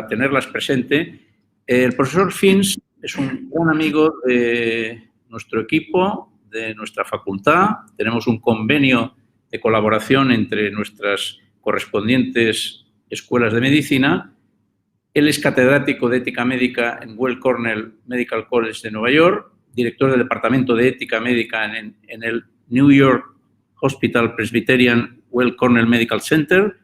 tenerlas presente. El profesor Fins es un gran amigo de nuestro equipo, de nuestra facultad. Tenemos un convenio de colaboración entre nuestras correspondientes escuelas de medicina. Él es catedrático de ética médica en Weill Cornell Medical College de Nueva York, director del Departamento de Ética Médica en el New York Hospital Presbyterian Weill Cornell Medical Center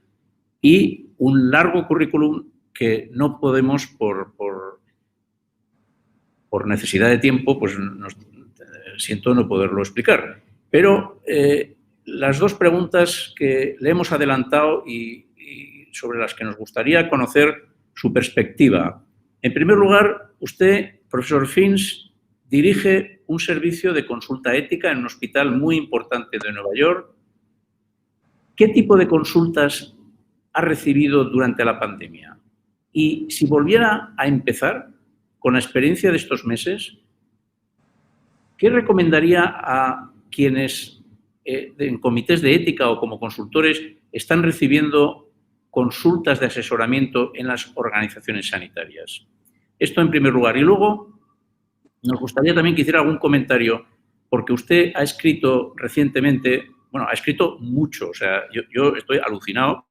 y un largo currículum que no podemos, por necesidad de tiempo, pues siento no poderlo explicar. Pero las dos preguntas que le hemos adelantado y sobre las que nos gustaría conocer su perspectiva. En primer lugar, usted, profesor Fins, dirige un servicio de consulta ética en un hospital muy importante de Nueva York. ¿Qué tipo de consultas ha recibido durante la pandemia? Y si volviera a empezar, con la experiencia de estos meses, ¿qué recomendaría a quienes en comités de ética o como consultores están recibiendo consultas de asesoramiento en las organizaciones sanitarias? Esto en primer lugar. Y luego nos gustaría también que hiciera algún comentario, porque usted ha escrito recientemente, bueno, ha escrito mucho, o sea, yo estoy alucinado,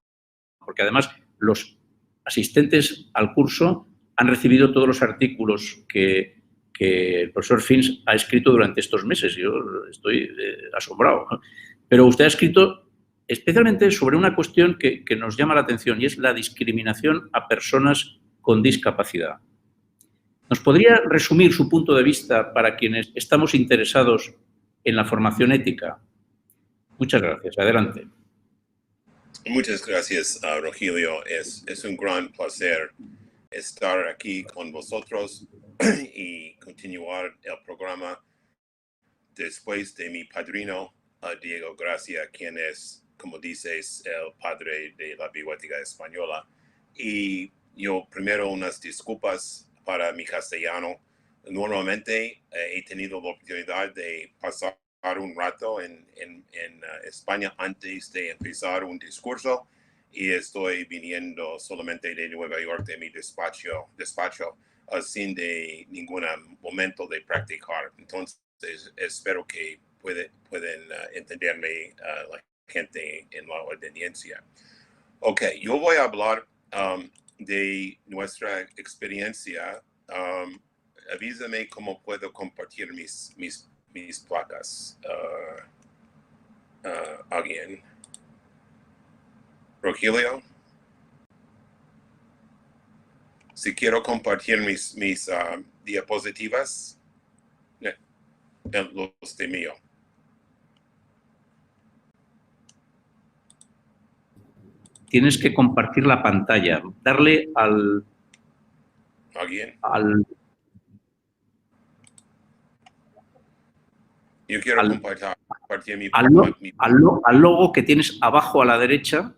porque además los asistentes al curso han recibido todos los artículos que el profesor Fins ha escrito durante estos meses. Yo estoy asombrado, ¿no? Pero usted ha escrito especialmente sobre una cuestión que nos llama la atención y es la discriminación a personas con discapacidad. ¿Nos podría resumir su punto de vista para quienes estamos interesados en la formación ética? Muchas gracias. Adelante. Muchas gracias, Rogelio. Es un gran placer estar aquí con vosotros y continuar el programa después de mi padrino, Diego Gracia, quien es, como dices, el padre de la bioética española. Y yo primero unas disculpas para mi castellano. Normalmente he tenido la oportunidad de pasar un rato en España antes de empezar un discurso y estoy viniendo solamente de Nueva York de mi despacho sin de ningún momento de practicar. Entonces espero que pueden entenderme la gente en la audiencia. Ok, yo voy a hablar de nuestra experiencia. Avísame cómo puedo compartir mis placas. ¿Alguien? Rogelio. Si quiero compartir mis diapositivas, los de mío. Tienes que compartir la pantalla, darle al... ¿Alguien? Yo quiero compartir mi... Al logo que tienes abajo a la derecha,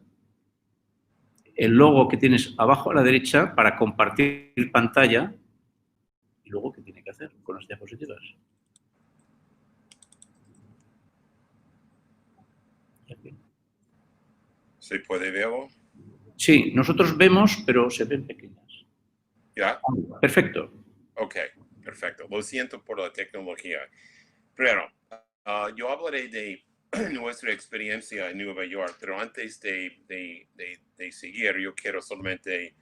el logo que tienes abajo a la derecha para compartir pantalla. ¿Y luego qué tiene que hacer con las diapositivas? ¿Se puede ver? Sí, nosotros vemos, pero se ven pequeñas. ¿Ya? Perfecto. Ok, perfecto. Lo siento por la tecnología. Pero yo hablaré de nuestra experiencia en Nueva York, pero antes de seguir, yo quiero solamente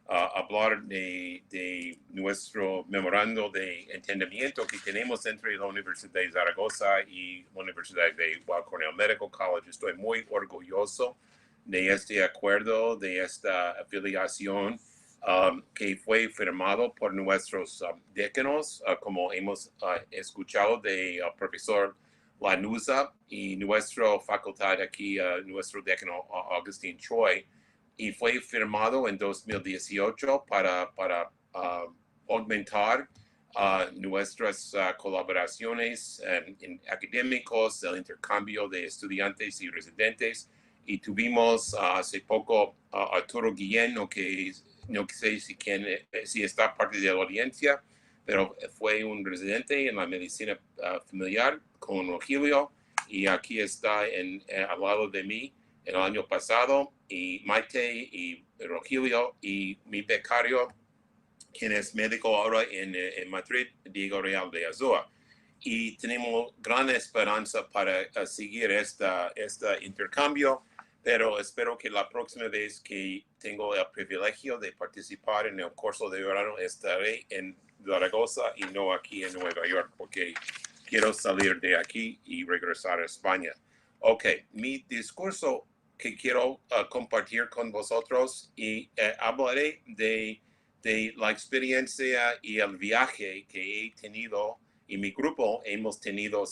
hablar de nuestro memorando de entendimiento que tenemos entre la Universidad de Zaragoza y la Universidad de Weill Cornell Medical College. Estoy muy orgulloso de este acuerdo, de esta afiliación que fue firmado por nuestros décanos, como hemos escuchado del profesor Lanuza y nuestra facultad aquí, nuestro decano Agustín Choi, y fue firmado en 2018 para aumentar nuestras colaboraciones en académicos, el intercambio de estudiantes y residentes. Y tuvimos hace poco Arturo Guillén, que no sé si está parte de la audiencia, pero fue un residente en la medicina familiar con Rogelio, y aquí está al lado de mí el año pasado, y Maite y Rogelio, y mi becario, quien es médico ahora en Madrid, Diego Real de Azúa. Y tenemos gran esperanza para seguir este intercambio, pero espero que la próxima vez que tengo el privilegio de participar en el curso de verano estaré en Zaragoza y no aquí en Nueva York, porque quiero salir de aquí y regresar a España. Ok, mi discurso que quiero compartir con vosotros y hablaré de la experiencia y el viaje que he tenido y mi grupo hemos tenido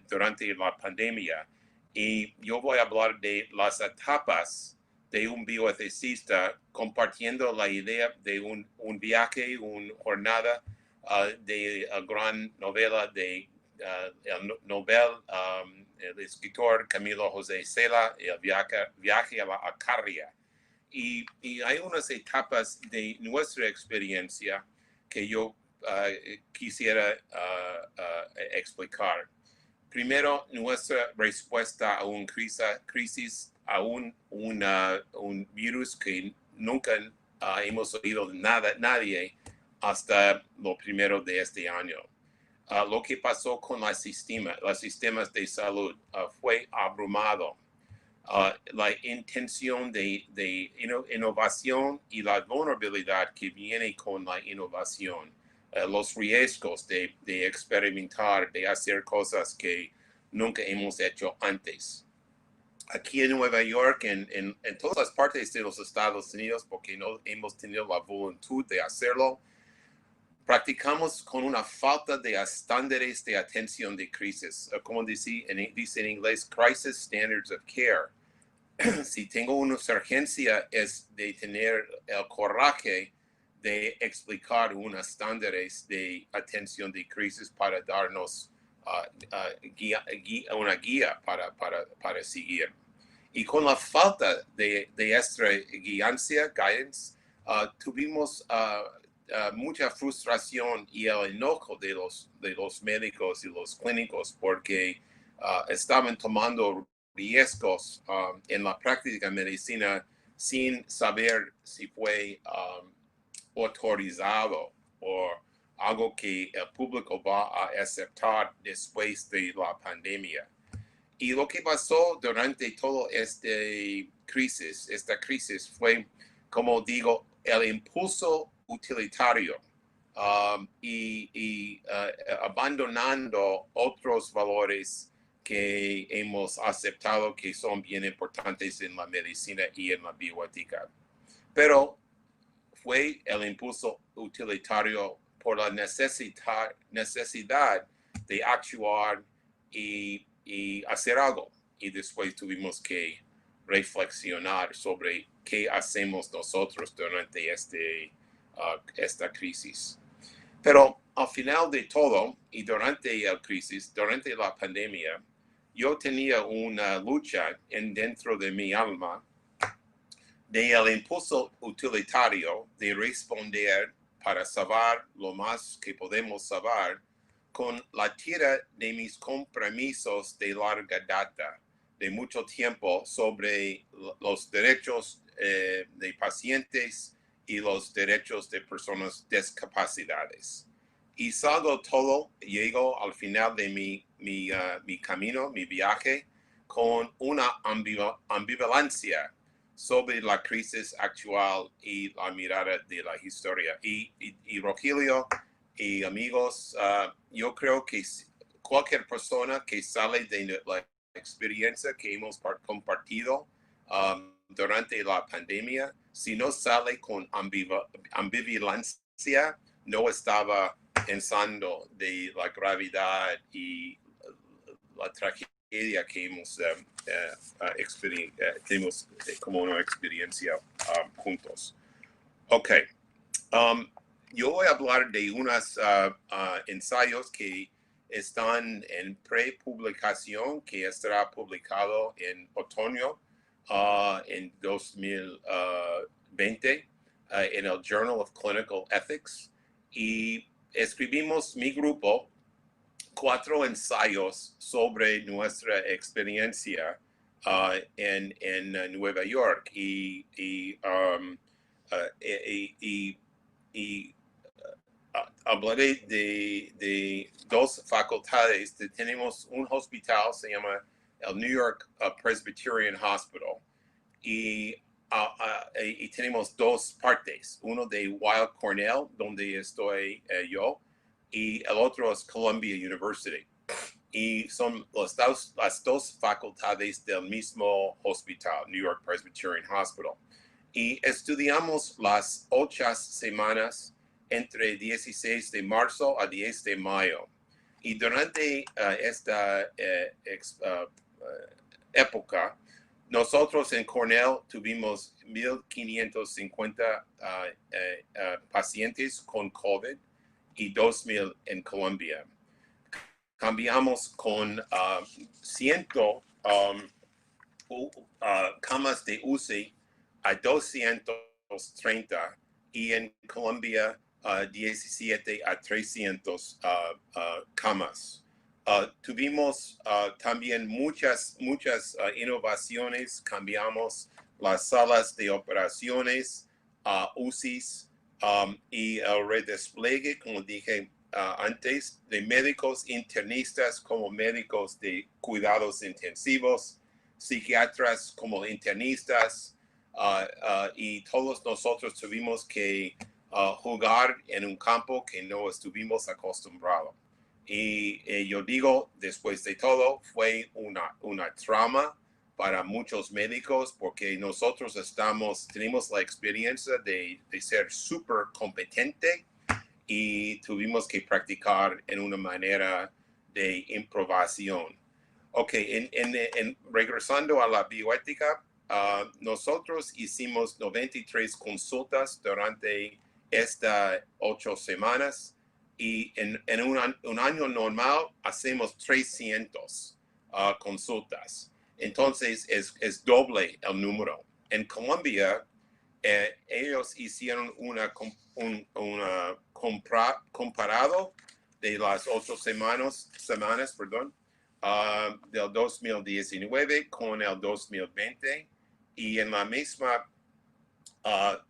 durante la pandemia. Y yo voy a hablar de las etapas de un bioeticista, compartiendo la idea de un viaje, una jornada de la gran novela de el Nobel, el escritor Camilo José Cela, el viaje a la Alcarria. Y hay unas etapas de nuestra experiencia que yo quisiera explicar. Primero, nuestra respuesta a una crisis, a un virus que nunca hemos oído nadie hasta lo primero de este año. Lo que pasó con los sistemas de salud fue abrumado. La intención de innovación y la vulnerabilidad que viene con la innovación, los riesgos de experimentar, de hacer cosas que nunca hemos hecho antes. Aquí en Nueva York, en todas las partes de los Estados Unidos, porque no hemos tenido la voluntad de hacerlo, practicamos con una falta de estándares de atención de crisis, como dice en inglés, Crisis Standards of Care. Si tengo una urgencia es de tener el coraje de explicar unos estándares de atención de crisis para darnos una guía para seguir. Y con la falta de esta guidance, tuvimos mucha frustración y el enojo de los médicos y los clínicos porque estaban tomando riesgos en la práctica de medicina sin saber si fue autorizado o algo que el público va a aceptar después de la pandemia. Y lo que pasó durante toda esta crisis fue, como digo, el impulso utilitario y abandonando otros valores que hemos aceptado que son bien importantes en la medicina y en la bioética. Pero fue el impulso utilitario por la necesidad de actuar y hacer algo. Y después tuvimos que reflexionar sobre qué hacemos nosotros durante esta crisis. Pero al final de todo, y durante la pandemia, yo tenía una lucha dentro de mi alma del impulso utilitario de responder para salvar lo más que podemos salvar con la tira de mis compromisos de larga data, de mucho tiempo, sobre los derechos de pacientes y los derechos de personas discapacitadas. Y llego al final de mi camino, mi viaje, con una ambivalencia sobre la crisis actual y la mirada de la historia. Y Rogelio y amigos, yo creo que cualquier persona que sale de la experiencia que hemos compartido durante la pandemia, si no sale con ambivalencia, no estaba pensando de la gravedad y la tragedia que hemos tenemos como una experiencia juntos. Ok. Yo voy a hablar de unos ensayos que están en prepublicación, que estará publicado en otoño en 2020 en el Journal of Clinical Ethics. Y escribimos, mi grupo, 4 ensayos sobre nuestra experiencia en Nueva York y hablaré de dos facultades. Tenemos un hospital, se llama el New York Presbyterian Hospital, y tenemos dos partes, uno de Weill Cornell, donde estoy yo, y el otro es Columbia University. Y son las dos facultades del mismo hospital, New York Presbyterian Hospital. Y estudiamos las 8 semanas entre 16 de marzo a 10 de mayo. Y durante esta época, nosotros en Cornell tuvimos 1,550 pacientes con COVID y 2,000 en Colombia. Cambiamos con 100 camas de UCI a 230 y en Colombia 17 a 300 camas. Tuvimos también muchas innovaciones. Cambiamos las salas de operaciones a UCIs y el redespliegue, como dije antes, de médicos internistas como médicos de cuidados intensivos, psiquiatras como internistas, y todos nosotros tuvimos que jugar en un campo que no estuvimos acostumbrados. Y yo digo, después de todo, fue una trama para muchos médicos porque nosotros tenemos la experiencia de ser súper competente y tuvimos que practicar en una manera de improvisación. Ok, regresando a la bioética, nosotros hicimos 93 consultas durante estas 8 semanas y en un año normal hacemos 300 consultas. Entonces es doble el número. En Colombia, ellos hicieron un comparado de las 8 semanas, del 2019 con el 2020, y en la misma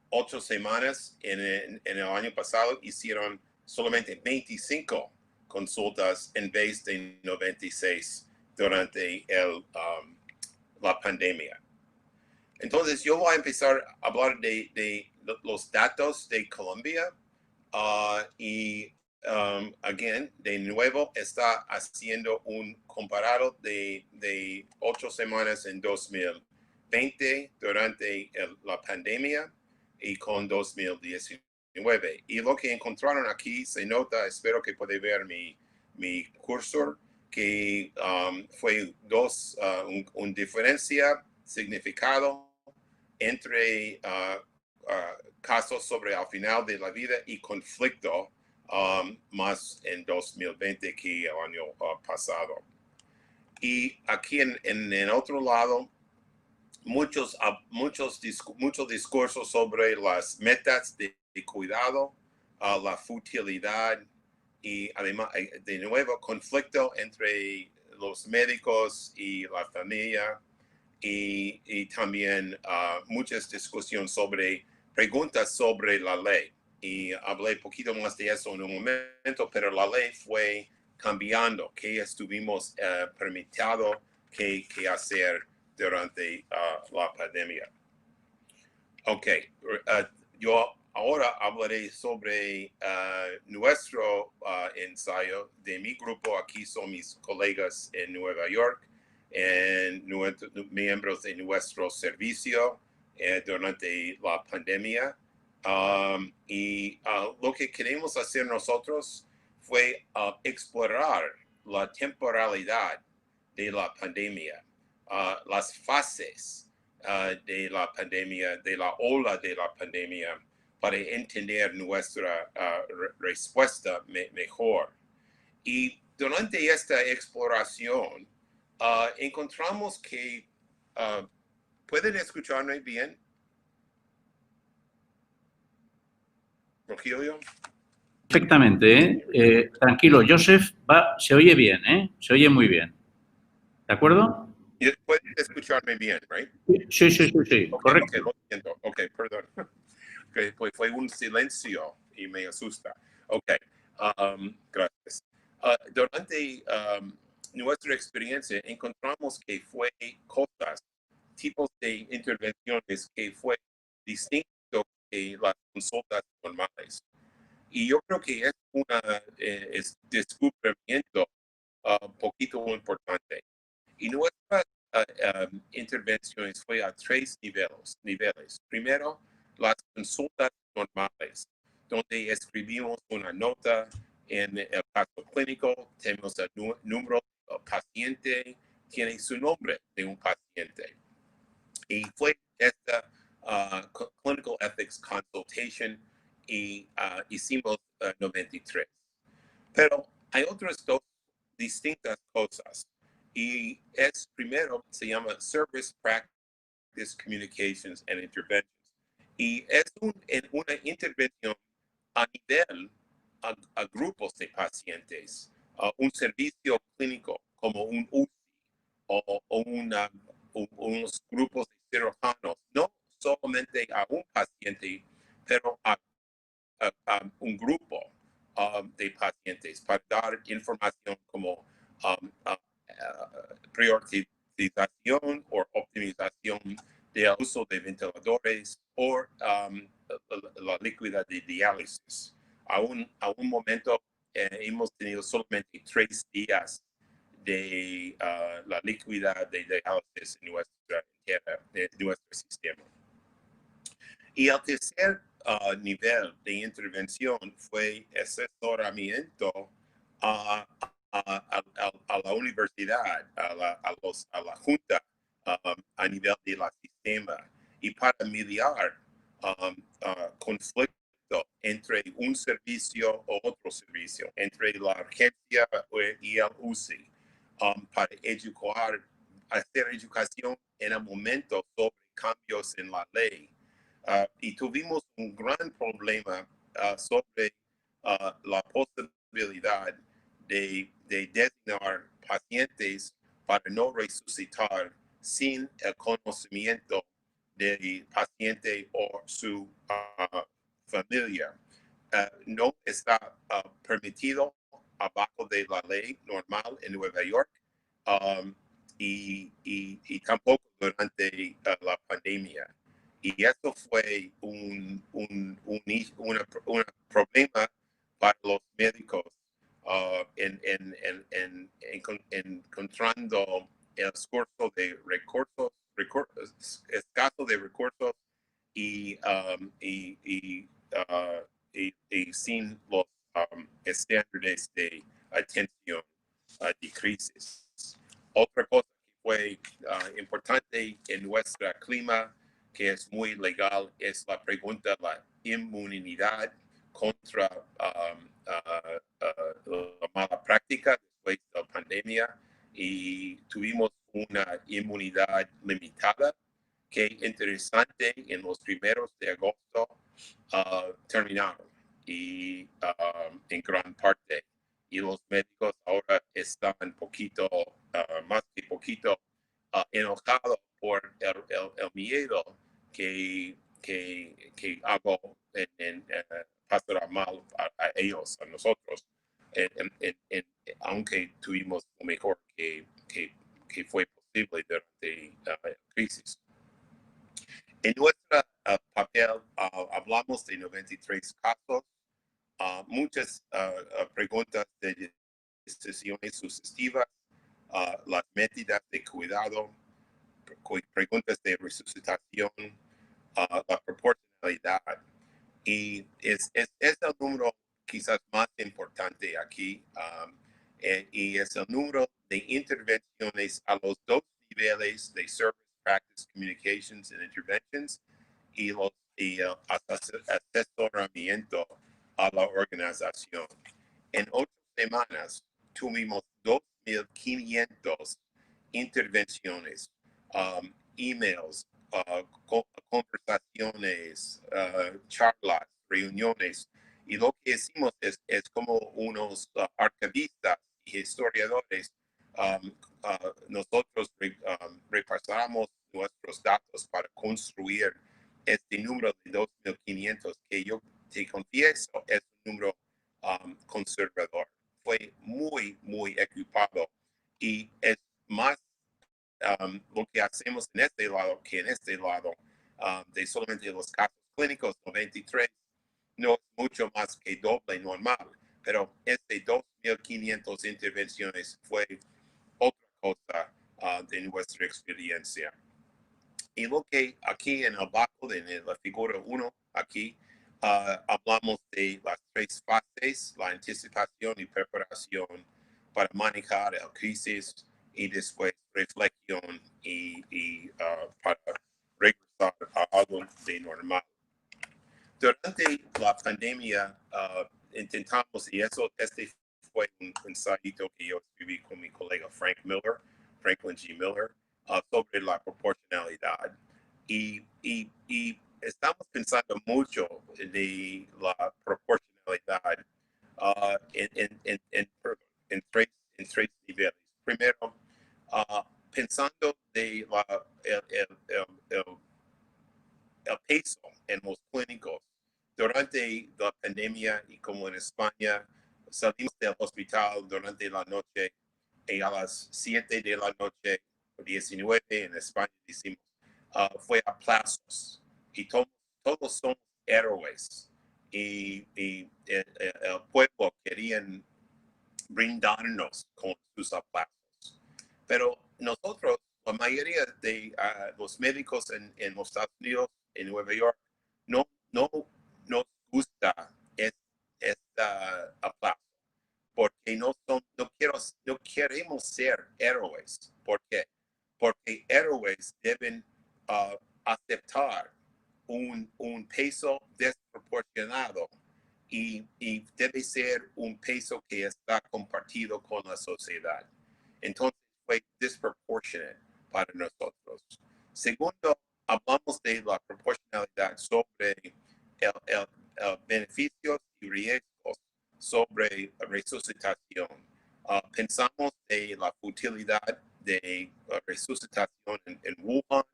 8 semanas en el año pasado hicieron solamente 25 consultas en vez de 96 durante la pandemia. Entonces yo voy a empezar a hablar de los datos de Colombia again, de nuevo está haciendo un comparado de 8 semanas en 2020 durante la pandemia y con 2019. Y lo que encontraron aquí se nota, espero que pueda ver mi cursor, que fue una diferencia significado entre casos sobre al final de la vida y conflicto más en 2020 que el año pasado. Y aquí en el otro lado, muchos discursos sobre las metas de cuidado, la futilidad y además, de nuevo, conflicto entre los médicos y la familia y también muchas discusiones sobre preguntas sobre la ley. Y hablé un poquito más de eso en un momento, pero la ley fue cambiando, que estuvimos permitido que hacer durante la pandemia. Ok, yo ahora hablaré sobre nuestro ensayo de mi grupo. Aquí son mis colegas en Nueva York, miembros de nuestro servicio durante la pandemia. Y lo que queremos hacer nosotros fue explorar la temporalidad de la pandemia, las fases de la pandemia, de la ola de la pandemia, para entender nuestra respuesta mejor. Y durante esta exploración, encontramos que, ¿pueden escucharme bien? Rogelio. Perfectamente, ¿eh? Tranquilo, Joseph, se oye bien, ¿eh? Se oye muy bien. ¿De acuerdo? escucharme bien, right? Sí, sí, sí, sí, Okay, correcto. okay, lo siento. Okay, perdón. Okay, pues fue un silencio y me asusta. Okay, gracias. Durante nuestra experiencia encontramos que fue cosas, tipos de intervenciones que fue distinto que las consultas normales. Y yo creo que es un descubrimiento poquito importante. Y nuestras intervenciones fue a tres niveles. Primero, las consultas normales, donde escribimos una nota en el caso clínico, tenemos el número del paciente, tiene su nombre de un paciente. Y fue esta Clinical Ethics Consultation y hicimos 93. Pero hay otras dos distintas cosas. Y es primero, se llama Service Practice Communications and Interventions. Y es una intervención a nivel a grupos de pacientes, un servicio clínico como un UCI o unos grupos de cirujanos, no solamente a un paciente, pero a un grupo de pacientes para dar información como priorización o optimización del uso de ventiladores o la líquida de diálisis. A un momento hemos tenido solamente 3 días de la líquida de diálisis en nuestro sistema. Y el tercer nivel de intervención fue asesoramiento a la universidad, a la junta a nivel de la sistema y para mediar conflicto entre un servicio o otro servicio, entre la urgencia y el UCI, para hacer educación en el momento sobre cambios en la ley. Y tuvimos un gran problema sobre la posibilidad de designar pacientes para no resucitar sin el conocimiento del paciente o su familia. No está permitido abajo de la ley normal en Nueva York y tampoco durante la pandemia. Y eso fue un problema para los médicos encontrando el esfuerzo de recursos, escaso de recursos y sin los estándares de atención de crisis. Otra cosa que fue importante en nuestro clima, que es muy legal, es la pregunta de la inmunidad contra la mala práctica después de la pandemia y tuvimos una inmunidad limitada que interesante en los primeros de agosto terminaron y en gran parte y los médicos ahora están más que poquito enojados por el miedo que hago en pasará mal a ellos, a nosotros, aunque tuvimos lo mejor que fue posible durante la crisis. En nuestro papel hablamos de 93 casos, muchas preguntas de decisiones sucesivas, las medidas de cuidado, preguntas de resucitación, la proporcionalidad. Y es el número quizás más importante aquí, y es el número de intervenciones a los dos niveles de Service Practice Communications and Interventions y el asesoramiento a la organización. En 8 semanas tuvimos 2,500 intervenciones, emails, conversaciones, charlas, reuniones. Y lo que hicimos es como unos archivistas y historiadores nosotros repasamos nuestros datos para construir este número de 2.500 que yo te confieso es un número conservador. Fue muy equipado y es más lo que hacemos en este lado que en este lado de solamente los casos clínicos, 93, no es mucho más que doble normal, pero este 2.500 intervenciones fue otra cosa de nuestra experiencia. Y lo que aquí en el bajo, en la figura 1, aquí hablamos de las 3 fases, la anticipación y preparación para manejar la crisis y después reflexión y para regresar a algo de normal. Durante la pandemia intentamos, y este fue un ensayito que yo escribí con mi colega Franklin G. Miller, sobre la proporcionalidad. Y estamos pensando mucho de la proporcionalidad en tres niveles. Primero, pensando de el peso en los clínicos. Durante la pandemia y como en España, salimos del hospital durante la noche y a las 7 de la noche, 19 en España decimos, fue a plazos y todos somos héroes y el pueblo querían brindarnos con sus aplausos. Pero nosotros, la mayoría de los médicos en los Estados Unidos, en Nueva York, no nos gusta esta aplauso, porque no queremos ser héroes. ¿Por qué? Porque héroes deben aceptar un peso desproporcionado y debe ser un peso que está compartido con la sociedad. Entonces fue disproporcionate para nosotros. Segundo, hablamos de la proporcionalidad sobre el beneficios y riesgos sobre resucitación. Pensamos de la futilidad de resucitación en Wuhan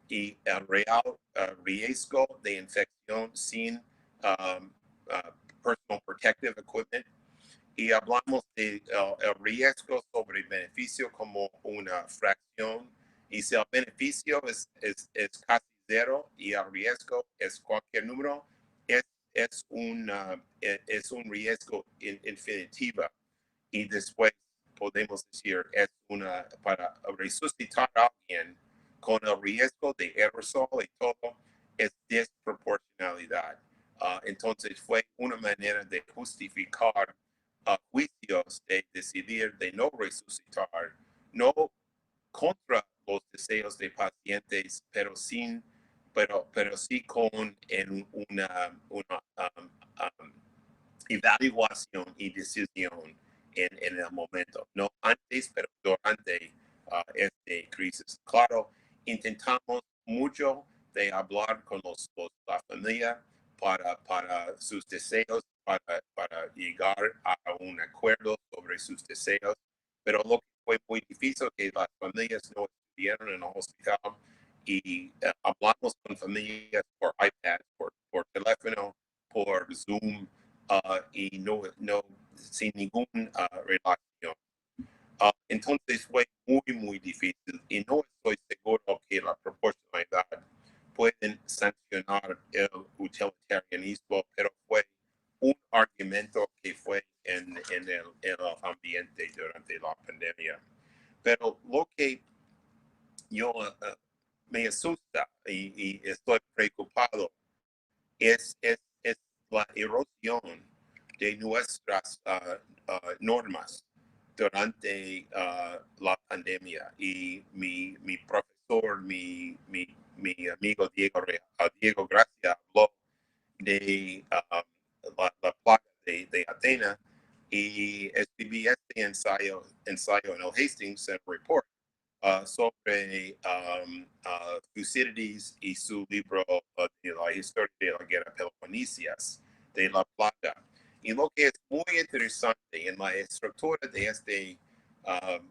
y el real riesgo de infección sin personal protective equipment. Y hablamos de el riesgo sobre el beneficio como una fracción. Y si el beneficio es casi cero y el riesgo es cualquier número, es un riesgo infinitivo. Y después podemos decir, es para resucitar a alguien con el riesgo de aerosol y todo, es desproporcionalidad. Entonces fue una manera de justificar juicios, de decidir de no resucitar, no contra los deseos de pacientes, pero sí con una evaluación y decisión en el momento, no antes, pero durante esta crisis. Claro, intentamos mucho de hablar con la familia para sus deseos, para llegar a un acuerdo sobre sus deseos, pero lo que fue muy difícil que las familias no estuvieron en el hospital y hablamos con familias por iPad, por teléfono, por Zoom, y no sin ninguna relación. Entonces fue muy difícil y no estoy seguro que la proporcionalidad pueden sancionar el utilitarianismo, pero fue un argumento que fue en el ambiente durante la pandemia. Pero lo que yo me asusta y estoy preocupado es la erosión de nuestras normas durante la pandemia. Y mi profesor, mi amigo Diego Gracia habló de la plaga de Athena y escribí este ensayo en el Hastings Report sobre Thucydides y su libro de la historia de la guerra Peloponesias de la plaga. Y lo que es muy interesante en la estructura de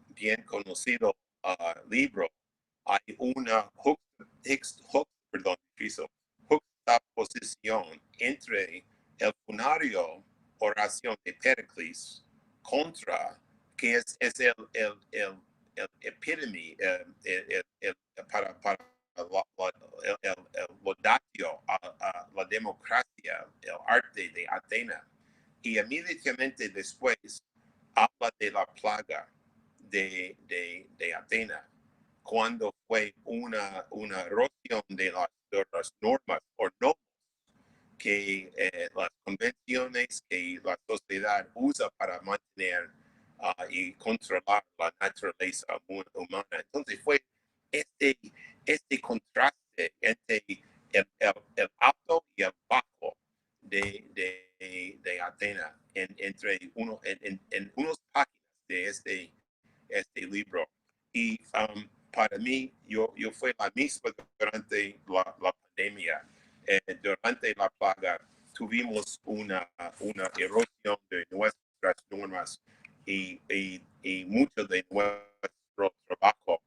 bien conocido libro, hay una juxtaposición entre el funario oración de Pericles contra, que es el epítome, para el laudatio a la democracia, el arte de Atenas. Y inmediatamente después habla de la plaga de Atenas, cuando fue una erosión de las normas o no que las convenciones que la sociedad usa para mantener y controlar la naturaleza humana. Entonces fue este contraste entre el alto y el bajo de Atenas entre en unas páginas de este libro. Y para mí, yo fue la misma durante la pandemia. Durante la plaga tuvimos una erosión de nuestras normas y mucho de nuestro trabajo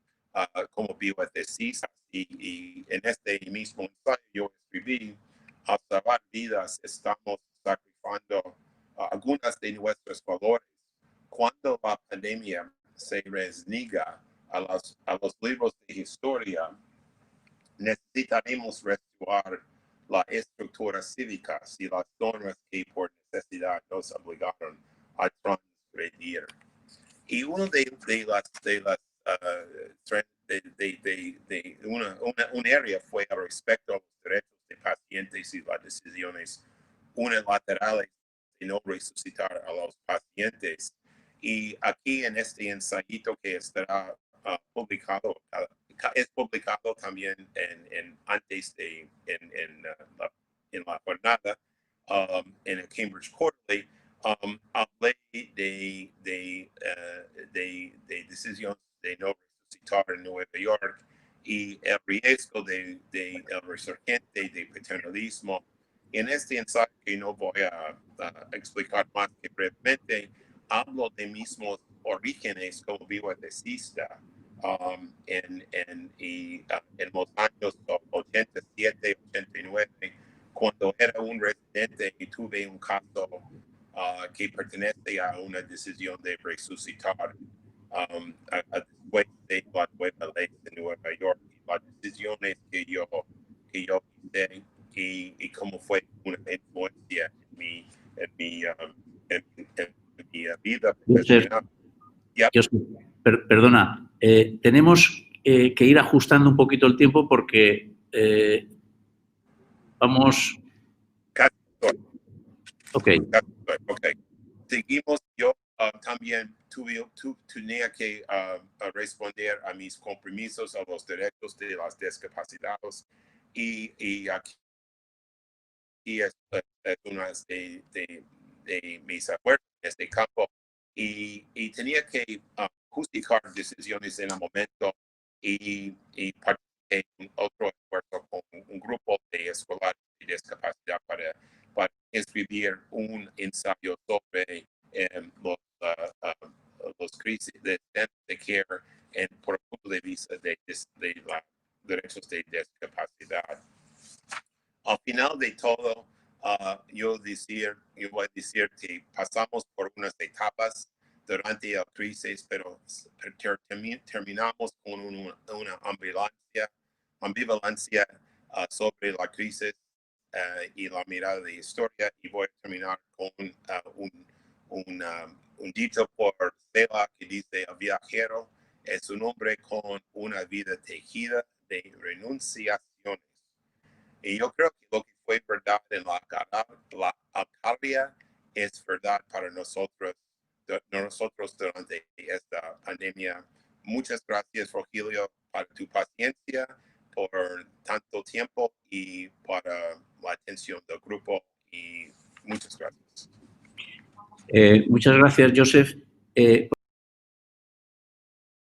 como bioeticistas. Y en este mismo ensayo yo escribí: al salvar vidas estamos sacrificando algunas de nuestros valores. Cuando la pandemia se reniega a los libros de historia, necesitaremos restaurar la estructura cívica y las normas que por necesidad nos obligaron a transgredir. Y una de un área fue al respecto a los derechos de pacientes y las decisiones unilaterales de no resucitar a los pacientes. Y aquí en este ensayito que estará publicado, es publicado también antes de en la jornada en el Cambridge Quarterly. Hablé de decisiones de no resucitar en Nueva York y el riesgo del resurgente de paternalismo. En este ensayo, que no voy a explicar más que brevemente, hablo de mismos orígenes como bioeticista en los años 87, 89, cuando era un residente y tuve un caso que pertenece a una decisión de resucitar después de la nueva ley de Nueva York, y las decisiones que yo hice y cómo fue una influencia en mi vida profesional. Perdona, tenemos que ir ajustando un poquito el tiempo porque vamos... Ok. Seguimos. Yo también tenía que responder a mis compromisos, a los derechos de los discapacitados, y aquí es una de mis acuerdos en este campo, y tenía que justificar decisiones en el momento y participé en otro esfuerzo con un grupo de escolares de discapacidad para escribir un ensayo sobre los crisis de care por el punto de vista de los derechos de discapacidad. Al final de todo, yo voy a decir que pasamos por unas etapas durante la crisis, pero terminamos con una ambivalencia sobre la crisis y la mirada de historia, y voy a terminar con un dicho por Stella que dice: el viajero es un hombre con una vida tejida de renunciaciones. Y yo creo que lo que fue verdad en la Alcaldía es verdad para nosotros durante esta pandemia. Muchas gracias, Rogelio, por tu paciencia, por tanto tiempo y para la atención del grupo. Y muchas gracias. Muchas gracias, Joseph.